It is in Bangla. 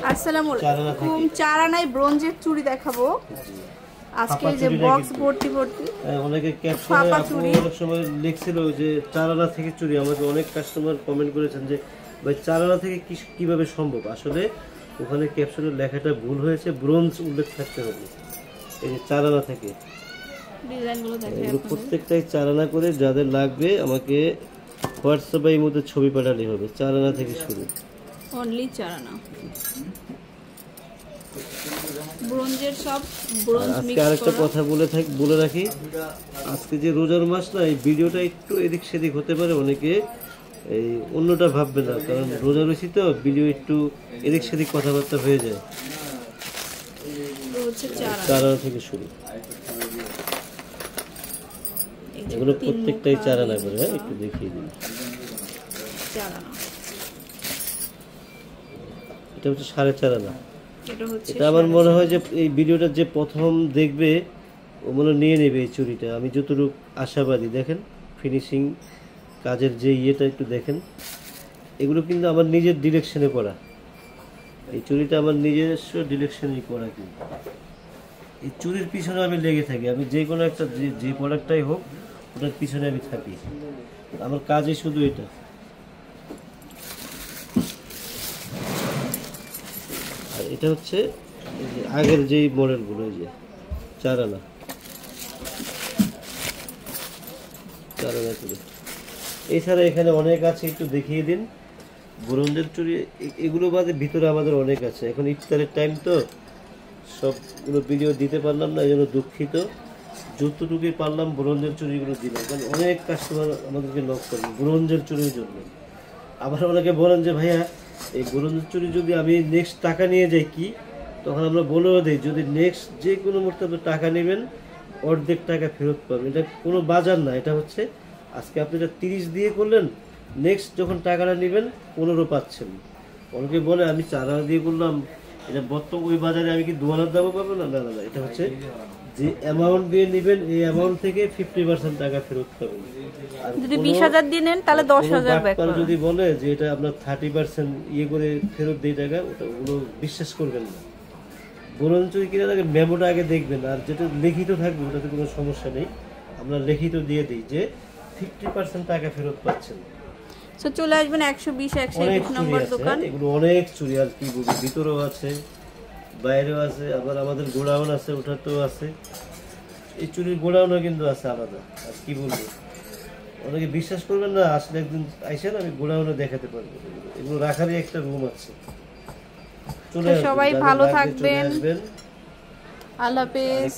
আসসালামু আলাইকুম। 4 আনায় ব্রোঞ্জের চুড়ি দেখাবো আজকে, যে বক্স ভর্তি ভর্তি। অনেকে ক্যাপশনে অনেক সময় লিখছিল যে 4 আনা থেকে চুড়ি। আমাকে অনেক কাস্টমার কমেন্ট করেছেন যে ভাই 4 আনা থেকে কিভাবে সম্ভব। আসলে ওখানে ক্যাপশনের লেখাটা ভুল হয়েছে, ব্রোঞ্জ উল্লেখ থাকতে হবে। এই যে 4 আনা থেকে ডিজাইনগুলো দেখেন, এগুলো প্রত্যেকটাই 4 আনা করে। যাদের লাগবে আমাকে হোয়াটসঅ্যাপে এই মধ্যে ছবি পাঠালেই হবে। 4 আনা থেকে শুরু, অনলি 4 আনা ব্রোঞ্জের সব ব্রোঞ্জ মিক্স। আজকে আরেকটা কথা বলে রাখি, আজকে যে রোজার মাস না, এই ভিডিওটা একটু এদিক সেদিক হতে পারে, অনেকে এই অন্যটা ভাববে না, কারণ রোজা রয়েছি তো ভিডিও একটু এদিক সেদিক কথাবার্তা হয়ে যায়। 4 আনা থেকে শুরু, এগুলো প্রত্যেকটাই 4 আনা করে। হ্যাঁ, একটু দেখিয়ে দিন। 4 আনা, এটা হচ্ছে 4.5 আনা। এটা আমার মনে হয় যে এই ভিডিওটা যে প্রথম দেখবে ও মনে নিয়ে নেবে এই চুড়িটা। আমি যতটুকু আশাবাদী। দেখেন ফিনিশিং কাজের যে ইয়েটা একটু দেখেন। এগুলো কিন্তু আমার নিজের ডিরেকশনে করা। এই চুড়িটা আমার নিজস্ব ডিরেকশনেই করা। কিন্তু এই চুড়ির পিছনে আমি লেগে থাকি। আমি যে কোনো একটা যে প্রোডাক্টটাই হোক ওটার পিছনে আমি থাকি। আমার কাজই শুধু এটা। আর এটা হচ্ছে আগের যেই মডেলগুলো, এই যে 4 আনা করে। এছাড়া এখানে অনেক আছে, একটু দেখিয়ে দিন। ব্রোঞ্জের চুড়ি এগুলো বাদে ভিতরে আমাদের অনেক আছে। এখন ইফতারের টাইম তো সবগুলো ভিডিও দিতে পারলাম না, এই জন্য দুঃখিত। যতটুকুই পারলাম ব্রোঞ্জের চুড়িগুলো দিলাম, কারণ অনেক কাস্টমার আমাদেরকে নক করেন ব্রোঞ্জের চুড়ির জন্য। আবার অনেকে বলেন যে ভাইয়া এই ব্রোঞ্জের চুড়ি যদি আমি নেক্সট টাকা নিয়ে যাই কি, তখন আমরা বলেও দিই যদি নেক্সট যে কোনো মুহূর্তে আপনি টাকা নেবেন অর্ধেক টাকা ফেরত পাবেন। এটা কোনো বাজার না, এটা হচ্ছে আজকে আপনি এটা 30 দিয়ে করলেন, নেক্সট যখন টাকাটা নেবেন 15 পাচ্ছেন। অনেকে বলে আমি 4 আনা দিয়ে করলাম, এটা বর্তমান ওই বাজারে আমি কি 2 আনার দামও পাবো না। না না না, এটা হচ্ছে যে অ্যামাউন্ট দিয়ে নেবেন এই অ্যামাউন্ট থেকে 50% টাকা ফেরত পাবেন। আর যদি 20,000 দিয়ে নেন তাহলে 10,000 ব্যাক পাবেন। যদি বলে যে এটা আপনার 30% ইয়ে করে ফেরত দেই টাকা, ওগুলো বিশ্বাস করবেন না। ব্রোঞ্জ চুড়ি কিনে আগে মেমোটা আগে দেখবেন, আর যেটা লিখিত থাকবে ওটাতে কোনো সমস্যা নেই। আমরা লিখিত দিয়ে দিই যে 50% টাকা ফেরত পাচ্ছেন। সো চলে আসবেন 120-121 নম্বর দোকান। এগুলো অনেক চুড়ি, আর কি বলবো, ভিতরেও আছে বাইরেও আছে, আবার আমাদের গোডাউন আছে, ওটাতেও আছে। এই চুড়ির গোডাউনও কিন্তু আছে আলাদা। আর কি বলবো, অনেকে বিশ্বাস করবেন না, আসলে একদিন আইসেন আমি গোডাউনে দেখাতে পারবো। এগুলো রাখারই একটা রুম আছে। সবাই ভালো থাকবেন, আল্লাহ হাফেজ।